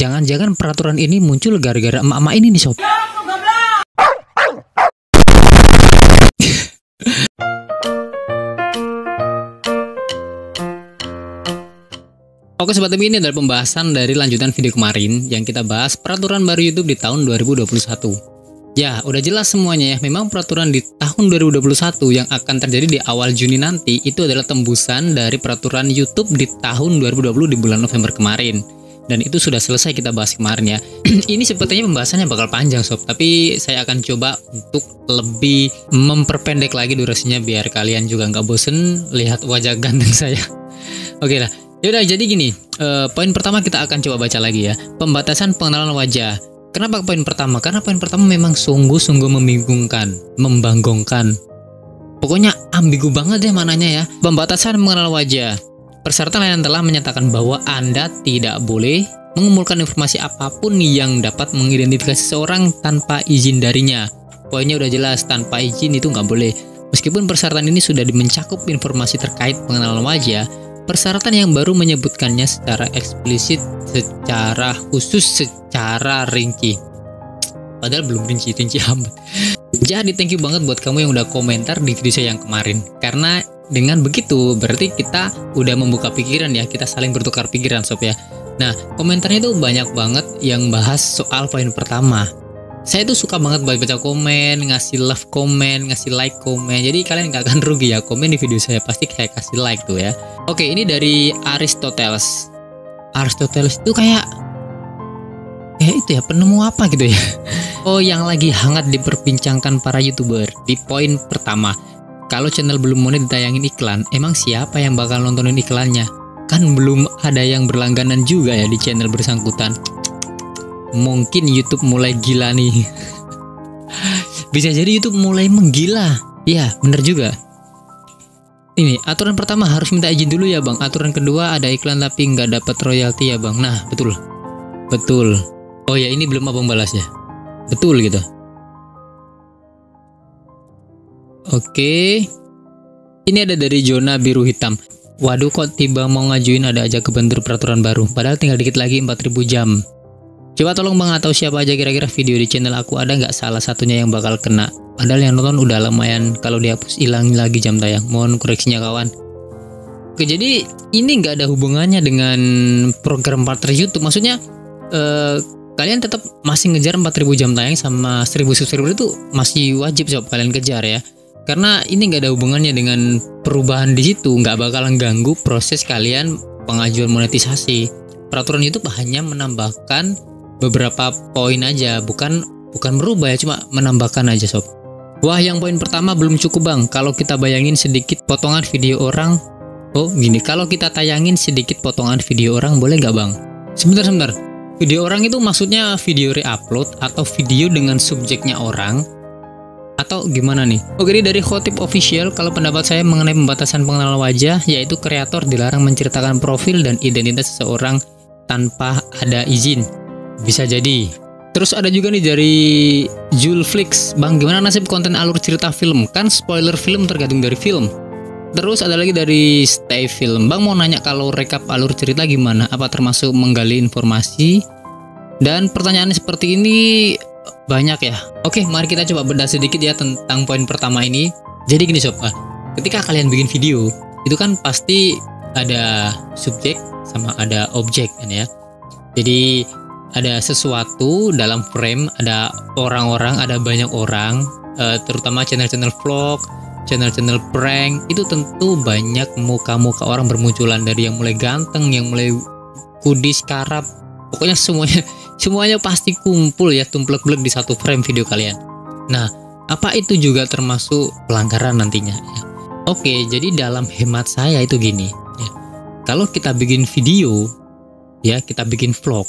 Jangan-jangan peraturan ini muncul gara-gara emak-emak ini nih sob. Oke sobat TV, ini adalah pembahasan dari lanjutan video kemarin yang kita bahas peraturan baru YouTube di tahun 2021. Ya, udah jelas semuanya ya. Memang peraturan di tahun 2021 yang akan terjadi di awal Juni nanti itu adalah tembusan dari peraturan YouTube di tahun 2020 di bulan November kemarin. Dan itu sudah selesai kita bahas kemarin ya. Ini sepertinya pembahasannya bakal panjang sob, tapi saya akan coba untuk lebih memperpendek lagi durasinya biar kalian juga nggak bosen lihat wajah ganteng saya. Oke lah. Yaudah, jadi gini, poin pertama kita akan coba baca lagi ya. Pembatasan pengenalan wajah. Kenapa poin pertama? Karena poin pertama memang sungguh-sungguh membingungkan, membanggongkan. Pokoknya ambigu banget deh mananya ya. Pembatasan pengenalan wajah. Peserta layanan telah menyatakan bahwa Anda tidak boleh mengumpulkan informasi apapun yang dapat mengidentifikasi seseorang tanpa izin darinya. Poinnya udah jelas, tanpa izin itu nggak boleh. Meskipun persyaratan ini sudah mencakup informasi terkait pengenalan wajah, persyaratan yang baru menyebutkannya secara eksplisit, secara khusus, secara rinci. Padahal belum rinci amat. Jadi thank you banget buat kamu yang udah komentar di video saya yang kemarin. Karena dengan begitu berarti kita udah membuka pikiran ya, kita saling bertukar pikiran sob ya. Nah, komentarnya tuh banyak banget yang bahas soal poin pertama. Saya tuh suka banget baca komen, ngasih love komen, ngasih like komen. Jadi kalian gak akan rugi ya, komen di video saya pasti kayak kasih like tuh ya. Oke, ini dari Aristoteles. Aristoteles itu kayak itu ya, penemu apa gitu ya. Oh, yang lagi hangat diperbincangkan para YouTuber di poin pertama. Kalau channel belum mulai ditayangin iklan, emang siapa yang bakal nontonin iklannya? Kan belum ada yang berlangganan juga ya di channel bersangkutan. Mungkin YouTube mulai gila nih. Bisa jadi YouTube mulai menggila. Ya, bener juga. Ini aturan pertama harus minta izin dulu ya bang. Aturan kedua ada iklan tapi nggak dapat royalti ya bang. Nah, betul. Betul. Oh ya, ini belum abang balas ya. Betul gitu. Oke. Ini ada dari Zona Biru Hitam. Waduh, kok tiba mau ngajuin ada aja kebentur peraturan baru. Padahal tinggal dikit lagi 4000 jam. Coba tolong bang, atau siapa aja kira-kira video di channel aku ada nggak salah satunya yang bakal kena. Padahal yang nonton udah lumayan, kalau dihapus hilang lagi jam tayang. Mohon koreksinya kawan. Oke, jadi ini nggak ada hubungannya dengan program partner YouTube. Maksudnya kalian tetap masih ngejar 4000 jam tayang sama 1000 subscriber itu masih wajib sob kalian kejar ya. Karena ini nggak ada hubungannya dengan perubahan di situ, nggak bakalan ganggu proses kalian pengajuan monetisasi. Peraturan YouTube hanya menambahkan beberapa poin aja, bukan merubah ya, cuma menambahkan aja sob. Wah, yang poin pertama belum cukup bang. Kalau kita bayangin sedikit potongan video orang, kalau kita tayangin sedikit potongan video orang boleh nggak bang? Sebentar. Video orang itu maksudnya video re-upload atau video dengan subjeknya orang? Atau gimana nih? Oke, ini dari Khotib Official. Kalau pendapat saya mengenai pembatasan pengenalan wajah, yaitu kreator dilarang menceritakan profil dan identitas seseorang tanpa ada izin. Bisa jadi. Terus ada juga nih dari Julflix. Bang, gimana nasib konten alur cerita film? Kan spoiler film tergantung dari film. Terus ada lagi dari Stay Film. Bang mau nanya kalau rekap alur cerita gimana? Apa termasuk menggali informasi? Dan pertanyaannya seperti ini banyak ya. Oke, mari kita coba bedah sedikit ya tentang poin pertama ini. Jadi gini sob, ketika kalian bikin video itu kan pasti ada subjek sama ada objek kan ya. Jadi ada sesuatu dalam frame, ada orang-orang, ada banyak orang, terutama channel-channel vlog, channel-channel prank, itu tentu banyak muka-muka orang bermunculan, dari yang mulai ganteng, yang mulai kudis, karap, pokoknya semuanya pasti kumpul ya, tumplek-blek di satu frame video kalian. Nah, apa itu juga termasuk pelanggaran nantinya ya? Oke, jadi dalam hemat saya itu gini ya. Kalau kita bikin video ya, kita bikin vlog,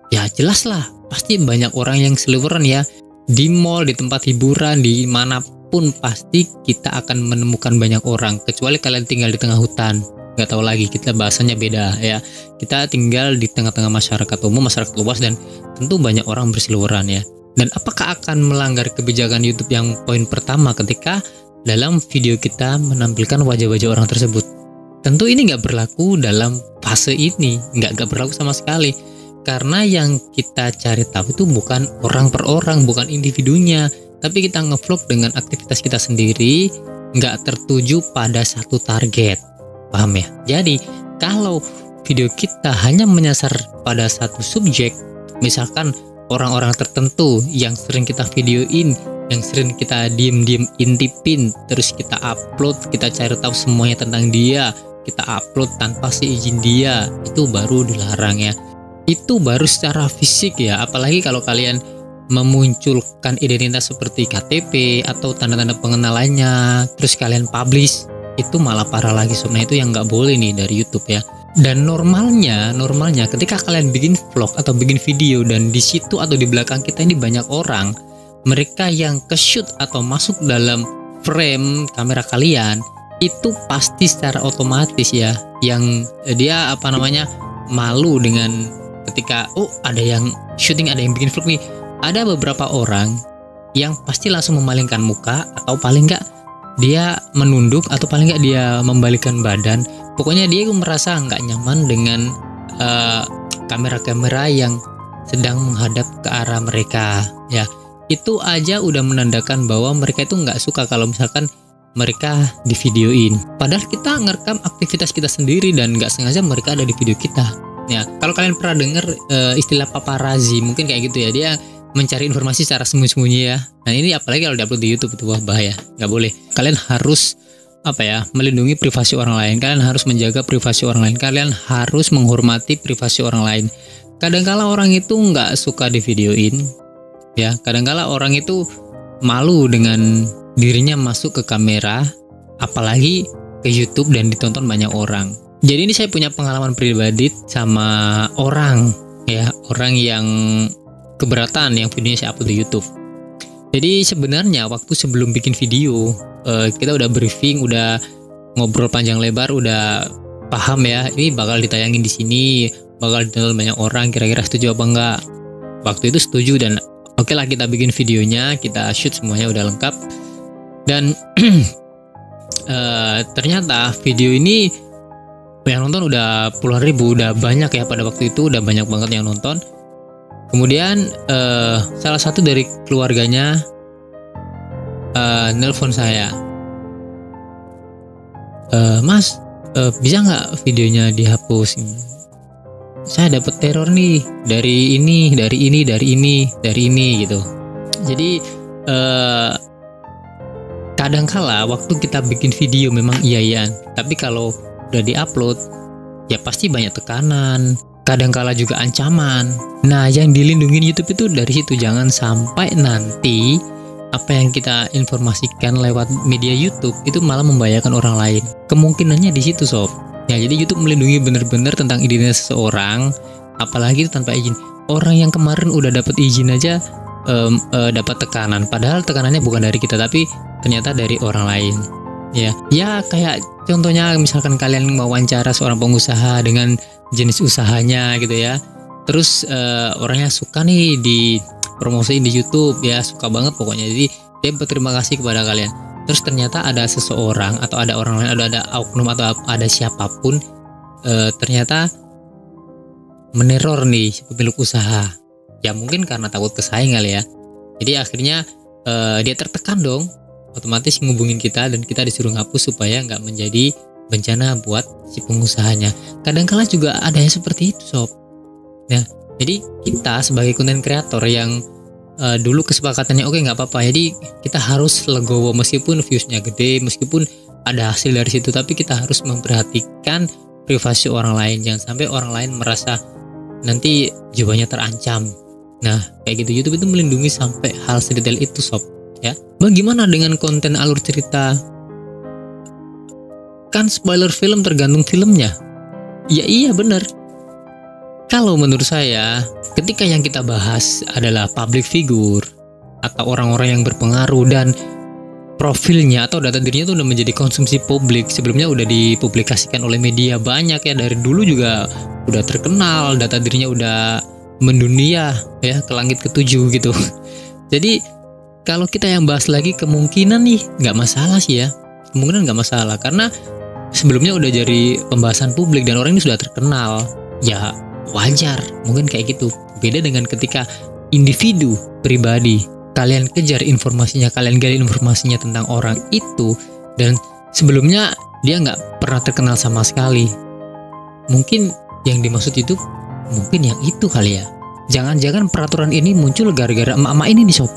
ya jelas lah pasti banyak orang yang seliweran ya. Di mall, di tempat hiburan, di manapun pasti kita akan menemukan banyak orang. Kecuali kalian tinggal di tengah hutan, nggak tahu lagi, kita bahasanya beda ya. Kita tinggal di tengah-tengah masyarakat umum, masyarakat luas, dan tentu banyak orang berseliweran ya. Dan apakah akan melanggar kebijakan YouTube yang poin pertama ketika dalam video kita menampilkan wajah-wajah orang tersebut? Tentu ini nggak berlaku dalam fase ini, nggak berlaku sama sekali. Karena yang kita cari tahu itu bukan orang per orang, bukan individunya, tapi kita ngevlog dengan aktivitas kita sendiri, nggak tertuju pada satu target. Paham ya? Jadi kalau video kita hanya menyasar pada satu subjek, misalkan orang-orang tertentu yang sering kita videoin, yang sering kita diem-diem intipin, terus kita upload, kita cari tahu semuanya tentang dia, kita upload tanpa seizin dia, itu baru dilarang ya. Itu baru secara fisik ya, apalagi kalau kalian memunculkan identitas seperti KTP atau tanda-tanda pengenalannya, terus kalian publish, itu malah parah lagi sebenarnya. Itu yang nggak boleh nih dari YouTube ya. Dan normalnya ketika kalian bikin vlog atau bikin video dan di situ atau di belakang kita ini banyak orang, mereka yang ke-shoot atau masuk dalam frame kamera kalian, itu pasti secara otomatis ya, yang dia malu dengan ketika ada yang syuting, ada yang bikin vlog nih, ada beberapa orang yang pasti langsung memalingkan muka, atau paling nggak dia menunduk, atau paling nggak dia membalikkan badan. Pokoknya dia merasa nggak nyaman dengan kamera-kamera yang sedang menghadap ke arah mereka ya. Itu aja udah menandakan bahwa mereka itu nggak suka kalau misalkan mereka di videoin. Padahal kita ngerekam aktivitas kita sendiri dan nggak sengaja mereka ada di video kita ya. Kalau kalian pernah dengar istilah paparazzi, mungkin kayak gitu ya, dia mencari informasi secara sembunyi-sembunyi ya. Nah ini apalagi kalau diupload di YouTube, itu wah bahaya, nggak boleh. Kalian harus melindungi privasi orang lain, kalian harus menjaga privasi orang lain, kalian harus menghormati privasi orang lain. Kadangkala orang itu nggak suka di videoin ya, kadangkala orang itu malu dengan dirinya masuk ke kamera, apalagi ke YouTube dan ditonton banyak orang. Jadi ini saya punya pengalaman pribadi sama orang ya, orang yang keberatan yang videonya saya upload di YouTube. Jadi sebenarnya waktu sebelum bikin video, kita udah briefing, udah ngobrol panjang lebar, udah paham ya, ini bakal ditayangin di sini, bakal ditonton banyak orang, kira-kira setuju apa enggak. Waktu itu setuju dan oke lah, kita bikin videonya, kita shoot semuanya udah lengkap. Dan ternyata video ini yang nonton udah puluhan ribu, udah banyak ya, pada waktu itu udah banyak banget yang nonton. Kemudian salah satu dari keluarganya nelpon saya, Mas, bisa nggak videonya dihapus? Saya dapat teror nih dari ini gitu. Jadi kadangkala waktu kita bikin video memang iya, tapi kalau udah diupload ya pasti banyak tekanan, kadangkala juga ancaman. Nah, yang dilindungin YouTube itu dari situ, jangan sampai nanti apa yang kita informasikan lewat media YouTube itu malah membahayakan orang lain. Kemungkinannya di situ sob. Ya, jadi YouTube melindungi benar-benar tentang identitas seseorang, apalagi itu tanpa izin. Orang yang kemarin udah dapat izin aja dapat tekanan, padahal tekanannya bukan dari kita tapi ternyata dari orang lain. Ya kayak contohnya misalkan kalian wawancara seorang pengusaha dengan jenis usahanya gitu ya. Terus orangnya suka nih di promosiin di YouTube ya, suka banget pokoknya. Jadi dia berterima kasih kepada kalian. Terus ternyata ada seseorang atau ada orang lain, ada oknum atau ada siapapun ternyata meneror nih pemilik usaha. Ya mungkin karena takut kesaing kali ya. Jadi akhirnya dia tertekan dong, otomatis ngubungin kita dan kita disuruh ngapus supaya nggak menjadi bencana buat si pengusahanya. Kadang-kala juga ada yang seperti itu sob. Ya, jadi kita sebagai konten kreator yang dulu kesepakatannya oke nggak apa-apa, jadi kita harus legowo meskipun viewsnya gede, meskipun ada hasil dari situ, tapi kita harus memperhatikan privasi orang lain, jangan sampai orang lain merasa nanti jiwanya terancam. Nah kayak gitu, YouTube itu melindungi sampai hal sedetail itu sob ya. Bagaimana dengan konten alur cerita? Kan spoiler film tergantung filmnya. Ya iya benar. Kalau menurut saya, ketika yang kita bahas adalah public figure atau orang-orang yang berpengaruh dan profilnya atau data dirinya itu udah menjadi konsumsi publik, sebelumnya udah dipublikasikan oleh media banyak ya, dari dulu juga udah terkenal, data dirinya udah mendunia ya, ke langit ketujuh gitu. Jadi kalau kita yang bahas lagi, kemungkinan nih nggak masalah sih ya, kemungkinan nggak masalah karena sebelumnya udah jadi pembahasan publik dan orang ini sudah terkenal. Ya wajar, mungkin kayak gitu. Beda dengan ketika individu pribadi, kalian kejar informasinya, kalian gali informasinya tentang orang itu, dan sebelumnya dia nggak pernah terkenal sama sekali. Mungkin yang dimaksud itu, mungkin yang itu kali ya. Jangan-jangan peraturan ini muncul gara-gara emak-emak ini nih sob.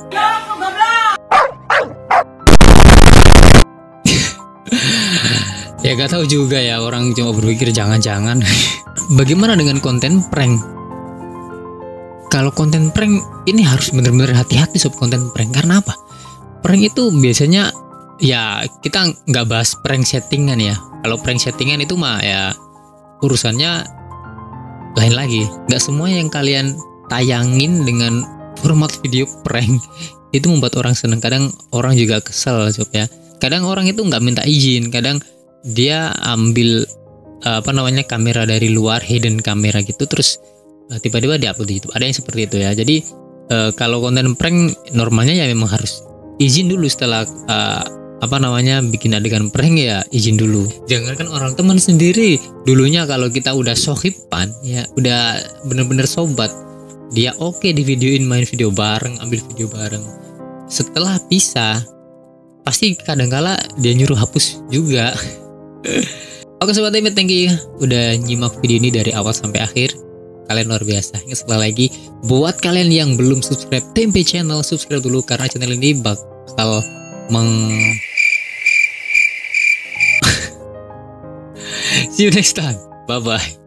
Ya gak tahu juga ya, orang cuma berpikir jangan-jangan. Bagaimana dengan konten prank? Kalau konten prank ini harus bener-bener hati-hati sob, konten prank. Karena apa? Prank itu biasanya ya kita nggak bahas prank settingan ya. Kalau prank settingan itu mah ya urusannya lain lagi. Nggak semua yang kalian tayangin dengan format video prank itu membuat orang seneng. Kadang orang juga kesel sob ya. Kadang orang itu nggak minta izin. Kadang dia ambil kamera dari luar, hidden kamera gitu, terus tiba-tiba diupload di YouTube. Ada yang seperti itu ya. Jadi kalau konten prank normalnya ya memang harus izin dulu setelah bikin adegan prank, ya izin dulu. Jangankan orang teman sendiri, dulunya kalau kita udah sohiban ya, udah bener-bener sobat, dia oke di videoin, main video bareng, ambil video bareng. Setelah pisah pasti kadangkala dia nyuruh hapus juga. Oke sobat Tempe, thank you udah nyimak video ini dari awal sampai akhir. Kalian luar biasa. Sekali lagi, buat kalian yang belum subscribe Tempe Channel, subscribe dulu karena channel ini bakal See you next time. Bye bye.